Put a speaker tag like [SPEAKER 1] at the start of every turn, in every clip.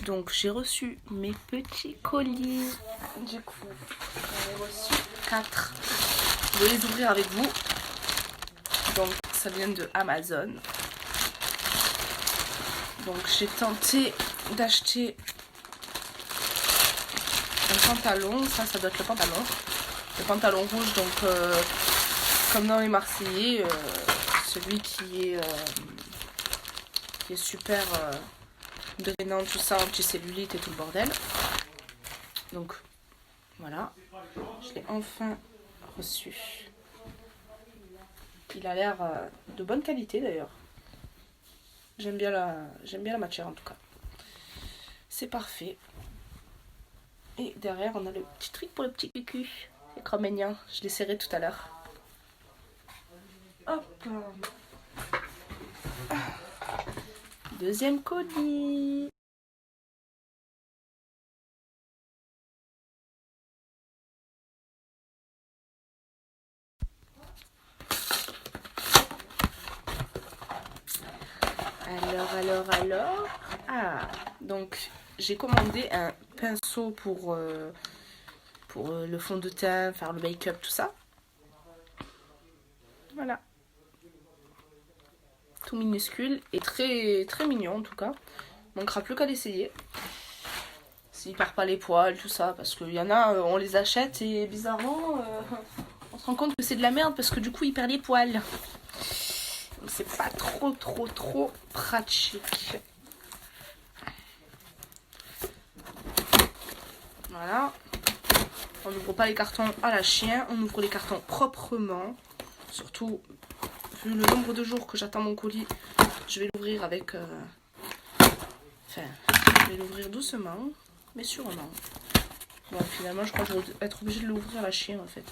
[SPEAKER 1] Donc j'ai reçu mes petits colis. Du coup, j'en ai reçu 4. Je vais les ouvrir avec vous. Donc ça vient de Amazon. Donc j'ai tenté d'acheter un pantalon. Ça doit être le pantalon. Le pantalon rouge, donc comme dans les Marseillais, celui qui est super drainant, tout ça, anti-cellulite et tout le bordel. Donc voilà, je l'ai enfin reçu. Il a l'air de bonne qualité d'ailleurs. J'aime bien la matière en tout cas. C'est parfait. Et derrière on a le petit truc pour le petit cucu. C'est trop mignon. Je l'ai serré tout à l'heure. Hop. Deuxième colis. Alors. Ah, donc j'ai commandé un pinceau pour le fond de teint, faire le make-up, tout ça. Voilà. Tout minuscule et très, très mignon en tout cas. Manquera plus qu'à l'essayer. S'il perd pas les poils, tout ça. Parce qu'il y en a, on les achète et bizarrement, on se rend compte que c'est de la merde parce que du coup, il perd les poils. Donc c'est pas trop pratique. Voilà. On n'ouvre pas les cartons à la chien, on ouvre les cartons proprement. Surtout, vu le nombre de jours que j'attends mon colis, je vais l'ouvrir avec... Enfin, je vais l'ouvrir doucement, mais sûrement. Bon, finalement, je crois que je vais être obligée de l'ouvrir à la chien, en fait.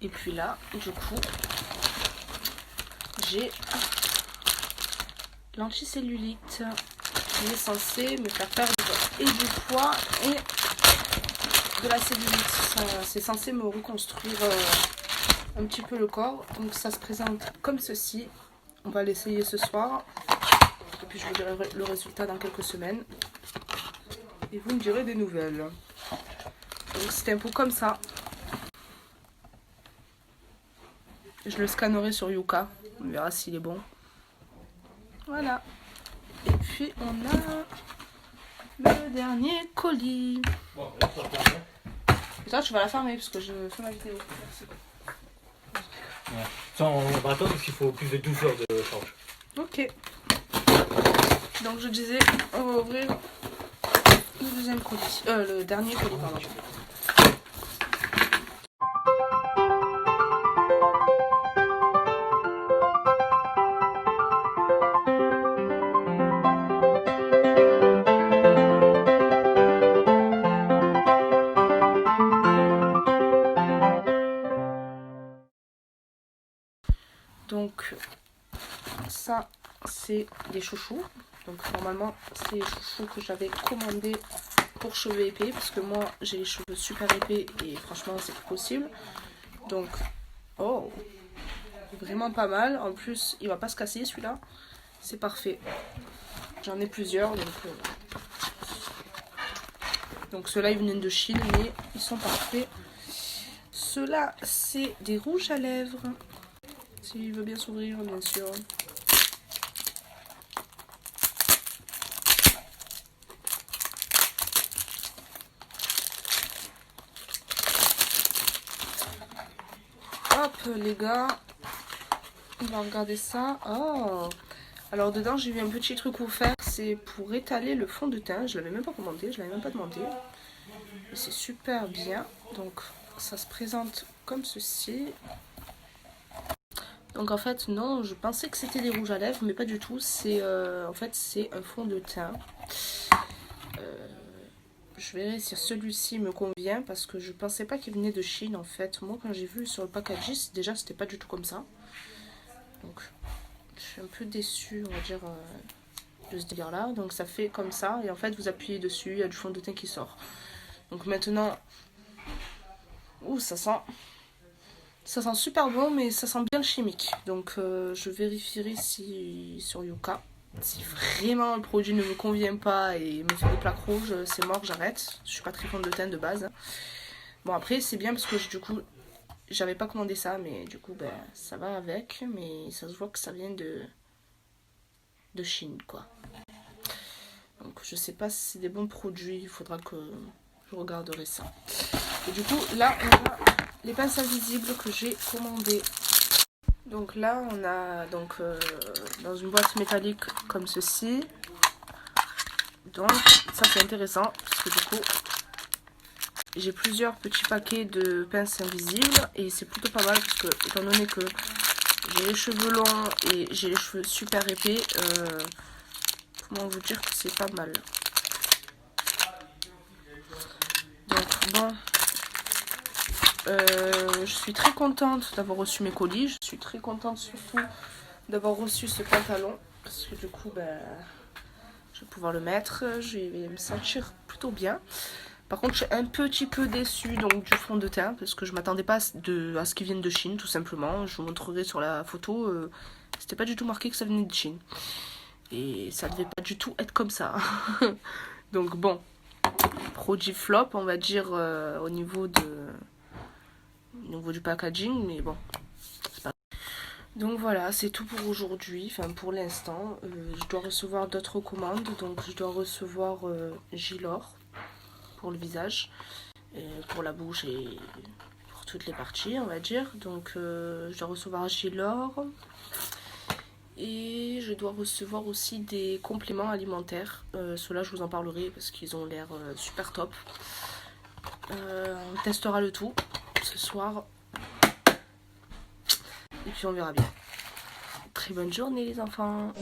[SPEAKER 1] Et puis là, du coup, j'ai l'anticellulite qui est censé me faire perdre et du poids et de la cellulite. C'est censé me reconstruire un petit peu le corps. Donc ça se présente comme ceci. On va l'essayer ce soir. Et puis je vous dirai le résultat dans quelques semaines. Et vous me direz des nouvelles. Donc c'est un pot comme ça. Je le scannerai sur Yuka. On verra s'il est bon. Voilà. Et puis on a le dernier colis. Et toi tu vas la fermer parce que je fais ma vidéo. Merci.
[SPEAKER 2] Ouais. Sans marathon parce qu'il faut plus de 12 heures de charge.
[SPEAKER 1] Ok. Donc je disais, on va ouvrir le deuxième colis. Le dernier colis, pardon. Donc ça c'est des chouchous. Donc normalement c'est les chouchous que j'avais commandés pour cheveux épais parce que moi j'ai les cheveux super épais et franchement c'est plus possible. Donc oh, vraiment pas mal. En plus il va pas se casser celui-là. C'est parfait. J'en ai plusieurs donc ceux-là ils viennent de Chine mais ils sont parfaits. Ceux-là c'est des rouges à lèvres. S'il veut bien s'ouvrir, bien sûr. Hop, les gars. On va regarder ça. Oh! Alors, dedans, j'ai eu un petit truc offert. C'est pour étaler le fond de teint. Je l'avais même pas commandé, je l'avais même pas demandé. Et c'est super bien. Donc, ça se présente comme ceci. Donc en fait non, je pensais que c'était des rouges à lèvres, mais pas du tout. C'est en fait c'est un fond de teint. Je verrai si celui-ci me convient parce que je pensais pas qu'il venait de Chine en fait. Moi quand j'ai vu sur le packaging, déjà c'était pas du tout comme ça. Donc je suis un peu déçue on va dire de ce délire là. Donc ça fait comme ça et en fait vous appuyez dessus, il y a du fond de teint qui sort. Donc maintenant, ouh ça sent super bon, mais ça sent bien le chimique. Donc je vérifierai si sur Yuka. Si vraiment le produit ne me convient pas et me fait des plaques rouges, c'est mort, j'arrête. Je suis pas très fond de teint de base. Bon après c'est bien parce que du coup j'avais pas commandé ça, mais du coup ben, ça va avec, mais ça se voit que ça vient de Chine quoi. Donc je sais pas si c'est des bons produits, il faudra que je regarderai ça. Et du coup là on a les pinces invisibles que j'ai commandées. Donc là on a donc dans une boîte métallique comme ceci. Donc ça c'est intéressant parce que du coup j'ai plusieurs petits paquets de pinces invisibles et c'est plutôt pas mal parce que étant donné que j'ai les cheveux longs et j'ai les cheveux super épais, comment vous dire que c'est pas mal. Donc bon, je suis très contente d'avoir reçu mes colis. Je suis très contente surtout d'avoir reçu ce pantalon parce que du coup ben, je vais pouvoir le mettre, je vais me sentir plutôt bien. Par contre, je suis un petit peu déçue donc, du fond de teint parce que je m'attendais pas à ce qu'il vienne de Chine, tout simplement. Je vous montrerai sur la photo, c'était pas du tout marqué que ça venait de Chine. Et ça devait pas du tout être comme ça. Donc bon, produit flop, on va dire, au niveau du packaging, mais bon, c'est pas. Donc voilà, c'est tout pour aujourd'hui, enfin pour l'instant. Je dois recevoir d'autres commandes, donc je dois recevoir Gilor pour le visage, pour la bouche et pour toutes les parties on va dire. Donc je dois recevoir Gilor et je dois recevoir aussi des compléments alimentaires. Ceux-là je vous en parlerai parce qu'ils ont l'air super top. On testera le tout ce soir et puis on verra bien. Très bonne journée les enfants.